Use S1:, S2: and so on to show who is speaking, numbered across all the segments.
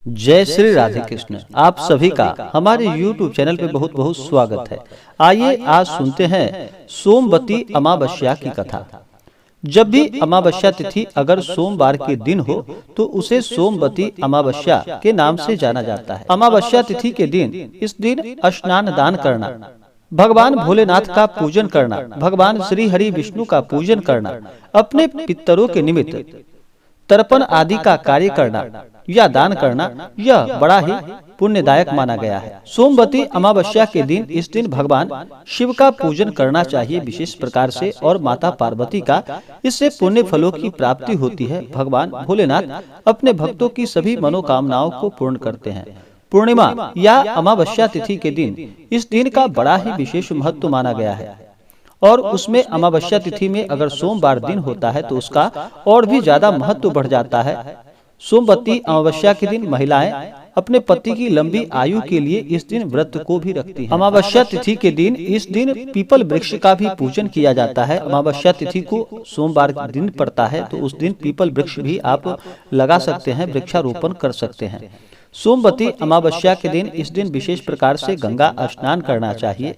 S1: जय श्री राधे कृष्ण। आप सभी का हमारे YouTube चैनल पे बहुत बहुत स्वागत है। आइए आज सुनते हैं सोमवती अमावस्या की कथा। जब भी अमावस्या तिथि अगर सोमवार के दिन हो तो उसे सोमवती अमावस्या के नाम से जाना जाता है। अमावस्या तिथि के दिन इस दिन स्नान दान करना, भगवान भोलेनाथ का पूजन करना, भगवान श्री हरि विष्णु का पूजन करना, अपने पितरों के निमित्त तर्पण आदि का कार्य करना या दान करना, यह बड़ा ही पुण्यदायक माना गया है। सोमवती अमावस्या के दिन इस दिन भगवान शिव का पूजन करना चाहिए विशेष प्रकार से, और माता पार्वती का। इससे पुण्य फलों की प्राप्ति होती है। भगवान भोलेनाथ अपने भक्तों की सभी मनोकामनाओं को पूर्ण करते हैं। पूर्णिमा या अमावस्या तिथि के दिन इस दिन का बड़ा ही विशेष महत्व माना गया है, और उसमें अमावस्या तिथि में अगर सोमवार दिन होता है तो उसका और भी ज्यादा महत्व बढ़ जाता है। सोमवती अमावस्या के दिन महिलाएं अपने पति की लंबी आयु के लिए इस दिन व्रत को भी रखती हैं। अमावस्या तिथि के दिन इस दिन पीपल वृक्ष का भी पूजन किया जाता है। अमावस्या तिथि को सोमवार दिन पड़ता है तो उस दिन पीपल वृक्ष भी आप लगा सकते हैं, वृक्षारोपण कर सकते हैं। सोमवती अमावस्या के दिन इस दिन विशेष प्रकार से गंगा स्नान करना चाहिए।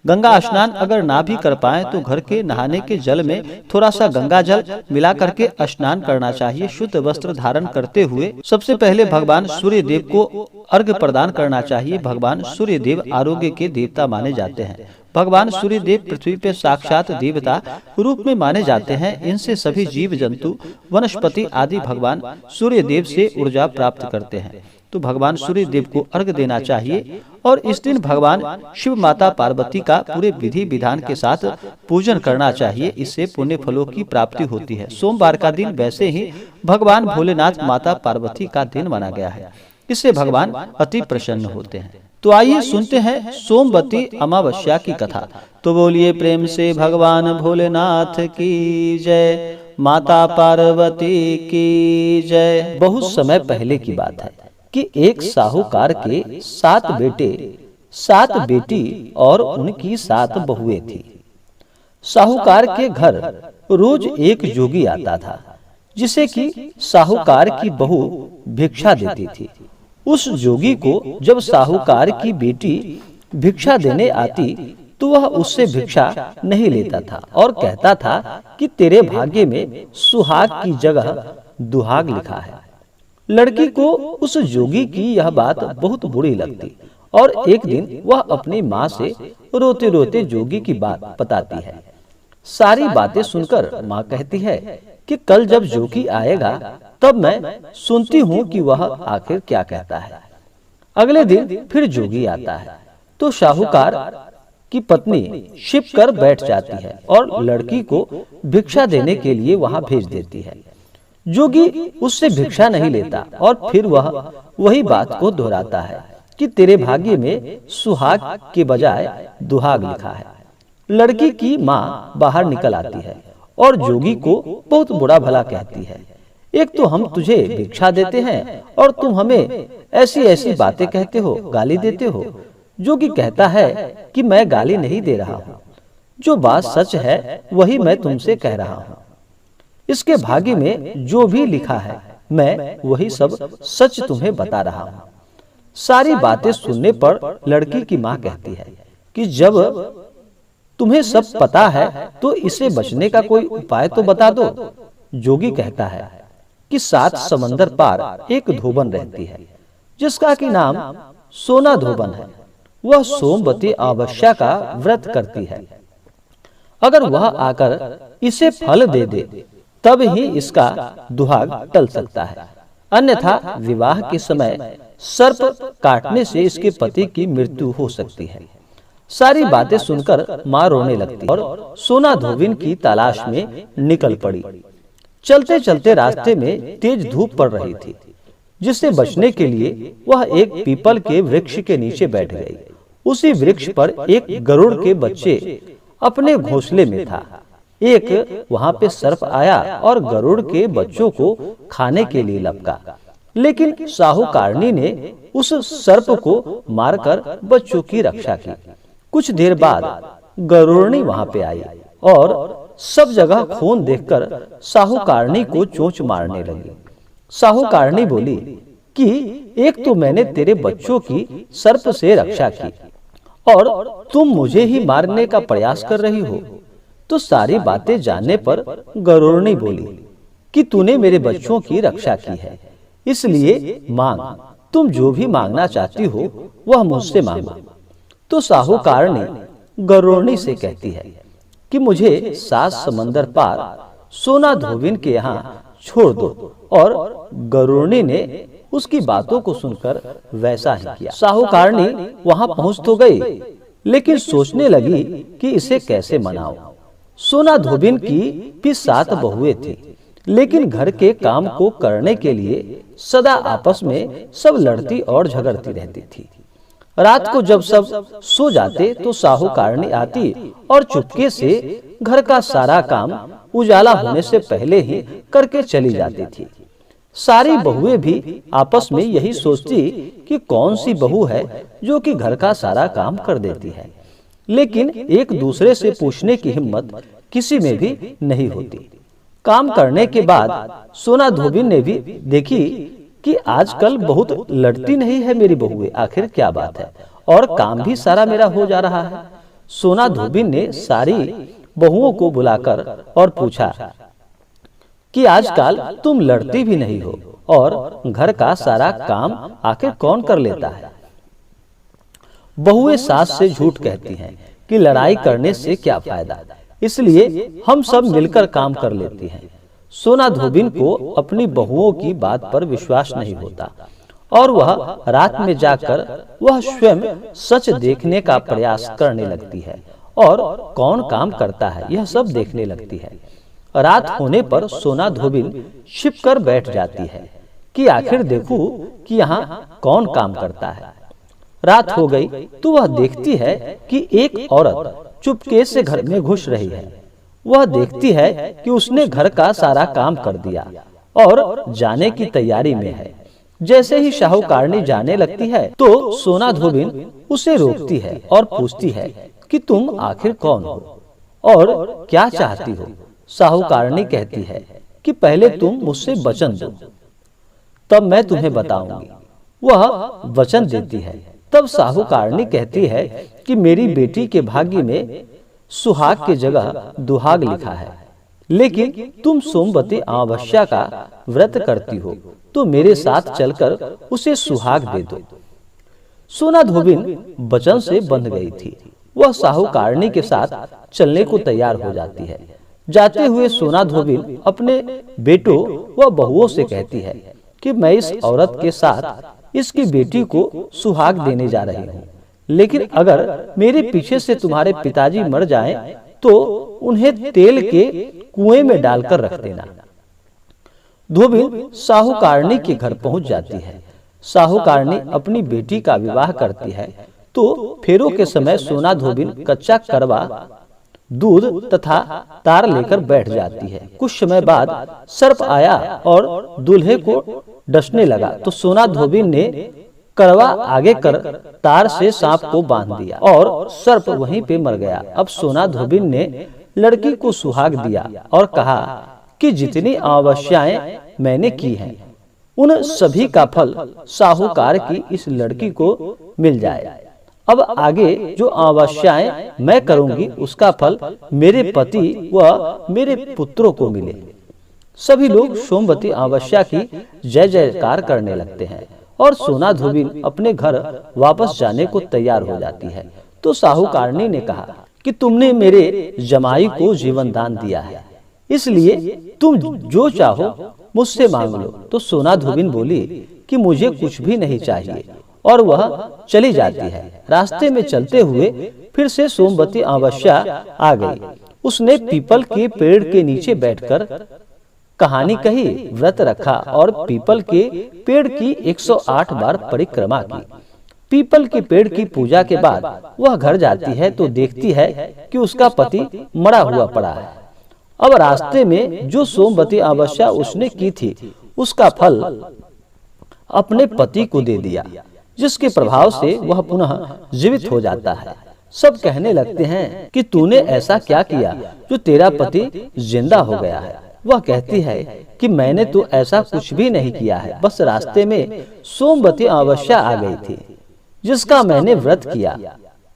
S1: गंगा स्नान अगर ना भी कर पाए तो घर के नहाने के जल में थोड़ा सा गंगा जल मिला करके स्नान करना चाहिए। शुद्ध वस्त्र धारण करते हुए सबसे पहले भगवान सूर्य देव को अर्घ्य प्रदान करना चाहिए। भगवान सूर्य देव आरोग्य के देवता माने जाते हैं। भगवान सूर्य देव पृथ्वी पे साक्षात देवता रूप में माने जाते हैं। इनसे सभी जीव जंतु वनस्पति आदि भगवान सूर्य देव से ऊर्जा प्राप्त करते हैं। तो भगवान सूर्य देव को अर्घ्य देना चाहिए, और इस दिन भगवान शिव माता पार्वती का पूरे विधि विधान के साथ पूजन करना चाहिए। इससे पुण्य फलों की प्राप्ति होती है। सोमवार का दिन वैसे ही भगवान भोलेनाथ माता पार्वती का दिन माना गया है। इससे भगवान अति प्रसन्न होते हैं। तो आइए सुनते हैं सोमवती अमावस्या की कथा। तो बोलिए प्रेम से भगवान भोलेनाथ की जय, माता पार्वती की जय। बहुत समय पहले की बात है कि एक साहूकार के 7 बेटे, 7 बेटी और उनकी 7 बहुएं थी। साहूकार के घर रोज एक जोगी आता था, जिसे कि साहूकार की बहू भिक्षा देती थी। उस जोगी को जब साहूकार की बेटी भिक्षा देने आती तो वह उससे भिक्षा नहीं लेता था और कहता था कि तेरे भाग्य में सुहाग की जगह दुहाग लिखा है। लड़की को उस जोगी की यह बात बहुत बुरी लगती, और एक दिन वह अपनी माँ से रोते रोते जोगी की बात बताती है। सारी बातें सुनकर माँ कहती है कि कल जब जोगी आएगा तब मैं सुनती हूँ कि वह आखिर क्या कहता है। अगले दिन फिर जोगी आता है तो साहूकार की पत्नी छिप कर बैठ जाती है और लड़की को भिक्षा देने के लिए वहां भेज देती है। जोगी उससे भिक्षा नहीं लेता और फिर वह वही बात को दोहराता है कि तेरे भाग्य में सुहाग के बजाय दुहाग लिखा है। लड़की की माँ बाहर निकल आती है और जोगी को बहुत बुरा भला कहती है। एक तो हम तुझे भिक्षा देते हैं और तुम हमें ऐसी ऐसी बातें कहते हो, गाली देते हो। जोगी कहता है कि मैं गाली नहीं दे रहा हूँ, जो बात सच है वही मैं तुमसे कह रहा हूँ। इसके भाग्य में जो भी लिखा है मैं वही सब सच तुम्हें बता रहा हूँ। सारी बातें सुनने पर लड़की की माँ कहती है कि जब तुम्हें सब पता है तो इसे बचने का कोई उपाय तो बता दो। जोगी कहता है कि 7 समंदर पार एक धोबन रहती है, जिसका कि नाम सोना धोबन है। वह सोमवती अमावस्या का व्रत करती है। अगर वह आकर इसे फल दे दे तब ही इसका दुहाग टल सकता है, अन्यथा विवाह के समय सर्प काटने से इसके पति की मृत्यु हो सकती है। सारी बातें सुनकर माँ रोने लगती और सोना धोबिन की तलाश में निकल पड़ी। चलते चलते रास्ते में तेज धूप पड़ रही थी, जिससे बचने के लिए वह एक पीपल के वृक्ष के नीचे बैठ गई। उसी वृक्ष पर एक गरुड़ के बच्चे अपने घोंसले में था। एक वहां पे सर्प आया और गरुड़ के बच्चों को खाने के लिए लपका, लेकिन साहूकारनी ने उस सर्प को मारकर बच्चों की रक्षा की। कुछ देर बाद गरुड़नी वहां पे आई और सब जगह खून देखकर साहूकारनी को चोंच मारने लगी। साहूकारनी बोली कि एक तो मैंने तेरे बच्चों की सर्प से रक्षा की और तुम मुझे ही मारने का प्रयास कर रही हो। तो सारी बातें जानने पर गरुड़नी बोली कि तूने मेरे बच्चों की रक्षा की है, इसलिए मांग, तुम जो भी मांगना चाहती हो वह मुझसे मांगो। तो साहूकारनी गरुड़नी से कहती है कि मुझे 7 समंदर पार सोना धोबिन के यहाँ छोड़ दो। और गरुड़नी ने उसकी बातों को सुनकर वैसा ही किया। साहूकारनी वहां पहुंच तो गई, लेकिन सोचने लगी कि इसे कैसे मनाओ। सोना धोबिन की भी 7 बहुएं थी, लेकिन घर के काम को करने के लिए सदा आपस में सब लड़ती और झगड़ती रहती थी। रात को जब सब सो जाते तो साहूकारनी आती और चुपके से घर का सारा काम उजाला होने से पहले ही करके चली जाती थी। सारी बहुएं भी आपस में यही सोचती कि कौन सी बहू है जो कि घर का सारा काम कर देती है, लेकिन एक दूसरे से पूछने की हिम्मत किसी में भी नहीं होती। काम करने के बाद सोना धोबिन ने भी देखी कि आजकल बहुत लड़ती नहीं है मेरी बहुएं, आखिर क्या बात है, और काम भी सारा मेरा हो जा रहा है। सोना धोबिन ने सारी बहुओं को बुलाकर और पूछा कि आजकल तुम लड़ती भी नहीं हो और घर का सारा काम आखिर कौन कर लेता है। बहुएं सास से झूठ कहती हैं कि लड़ाई करने से क्या फायदा, इसलिए हम सब मिलकर काम कर लेती हैं। सोना धोबिन को अपनी बहुओं की बात पर विश्वास नहीं होता और वह रात में जाकर वह स्वयं सच देखने का प्रयास करने लगती है और कौन काम करता है यह सब देखने लगती है। रात होने पर सोना धोबिन छिपकर बैठ जाती है कि आखिर देखूं कि यहाँ कौन काम करता है। रात हो गई तो वह देखती है कि एक औरत चुपके से घर में घुस रही है। वह देखती है कि उसने घर का सारा काम कर दिया और जाने की तैयारी में है। जैसे ही साहूकारनी जाने लगती है तो सोना धोबिन उसे रोकती है और पूछती है कि तुम आखिर कौन हो और क्या चाहती हो। साहूकारनी कहती है कि पहले तुम मुझसे वचन दो, तब मैं तुम्हें बताऊंगी। वह वचन देती है। तब साहूकारनी कहती है कि मेरी बेटी के भाग्य में सुहाग की जगह दुहाग लिखा है, लेकिन तुम सोमवती अमावस्या का व्रत करती हो तो मेरे साथ चलकर उसे सुहाग दे दो। सोना धोबिन वचन से बंध गई थी। वह साहूकारनी के साथ चलने को तैयार हो जाती है। जाते हुए सोना धोबिन अपने बेटों व बहुओं से कहती है कि मैं इस औरत के साथ इसकी बेटी को सुहाग देने जा रही हूँ, लेकिन अगर मेरे पीछे से तुम्हारे पिताजी मर जाएं तो उन्हें तेल के कुएं में डालकर रख देना। धोबिन साहूकारनी के घर पहुंच जाती है। साहूकारनी अपनी बेटी का विवाह करती है तो फेरों के समय सोना धोबिन कच्चा करवा दूध तथा तार लेकर बैठ जाती है। कुछ समय बाद सर्प आया और दूल्हे को डसने लगा तो सोना धोबिन ने करवा आगे कर तार से सांप को बांध दिया और सर्प वहीं पे मर गया। अब सोना धोबिन ने लड़की को सुहाग दिया और कहा कि जितनी अमावस्याएं मैंने की हैं उन सभी का फल साहूकार की इस लड़की को मिल जाए। अब आगे जो अमावस्याएं मैं करूंगी उसका फल मेरे पति व मेरे पुत्रों को मिले। सभी लोग सोमवती अमावस्या की जय जयकार करने लगते हैं और सोना धोबिन अपने घर वापस जाने को तैयार हो जाती है। तो साहूकारनी ने कहा कि तुमने मेरे जमाई को जीवन दान दिया है, इसलिए तुम जो चाहो मुझसे मांग लो। तो सोना धोबिन बोली कि मुझे कुछ भी नहीं चाहिए और वह चली जाती है। रास्ते में चलते हुए फिर से सोमवती अमावस्या आ गई। उसने पीपल के पेड़ के नीचे बैठकर कहानी कही, व्रत रखा और पीपल के पेड़ की 108 बार परिक्रमा की। पीपल के पेड़ की पूजा के बाद वह घर जाती है तो देखती है कि उसका पति मरा हुआ पड़ा है। अब रास्ते में जो सोमवती अमावस्या उसने की थी उसका फल अपने पति को दे दिया, जिसके प्रभाव से वह पुनः जीवित हो जाता है। सब कहने लगते हैं कि तूने ऐसा क्या किया जो तेरा पति जिंदा हो गया है। वह कहती है कि मैंने तो ऐसा कुछ भी नहीं किया है, बस रास्ते में सोमवती अमावस्या आ गई थी जिसका मैंने व्रत किया,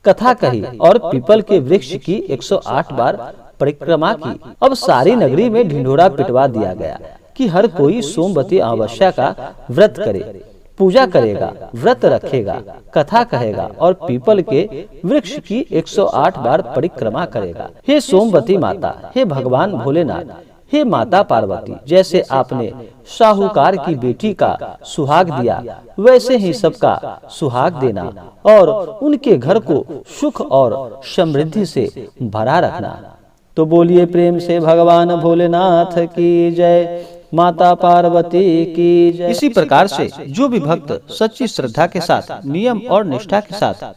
S1: कथा कही और पीपल के वृक्ष की 108 बार परिक्रमा की। अब सारी नगरी में ढिंढोरा पिटवा दिया गया कि हर कोई सोमवती अमावस्या का व्रत करे, पूजा करेगा, व्रत रखेगा, कथा कहेगा और पीपल के वृक्ष की 108 बार परिक्रमा करेगा। हे सोमवती माता, हे भगवान भोलेनाथ, हे माता पार्वती, जैसे आपने साहूकार की बेटी का सुहाग दिया वैसे ही सबका सुहाग देना और उनके घर को सुख और समृद्धि से भरा रखना। तो बोलिए प्रेम से भगवान भोलेनाथ की जय, माता पार्वती की जय। इसी प्रकार से जो भी भक्त सच्ची श्रद्धा के साथ, नियम और निष्ठा के साथ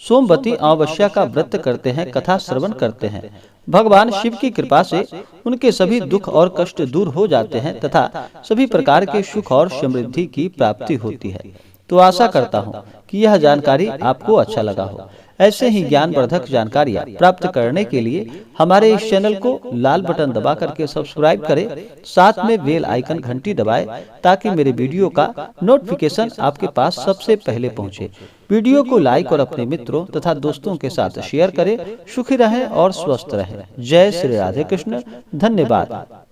S1: सोमवती अमावस्या का व्रत करते हैं, कथा श्रवण करते हैं, भगवान शिव की कृपा से उनके सभी दुख और कष्ट दूर हो जाते हैं तथा सभी प्रकार के सुख और समृद्धि की प्राप्ति होती है। तो आशा करता हूँ कि यह जानकारी आपको अच्छा लगा हो। ऐसे ही ज्ञानवर्धक जानकारियाँ प्राप्त करने के लिए हमारे इस चैनल को लाल बटन दबा करके सब्सक्राइब करें, साथ में बेल आइकन घंटी दबाएं ताकि मेरे वीडियो का नोटिफिकेशन आपके पास सबसे पहले पहुंचे। वीडियो को लाइक और अपने मित्रों तथा दोस्तों के साथ शेयर करें। सुखी रहें और स्वस्थ रहें। जय श्री राधे कृष्ण। धन्यवाद।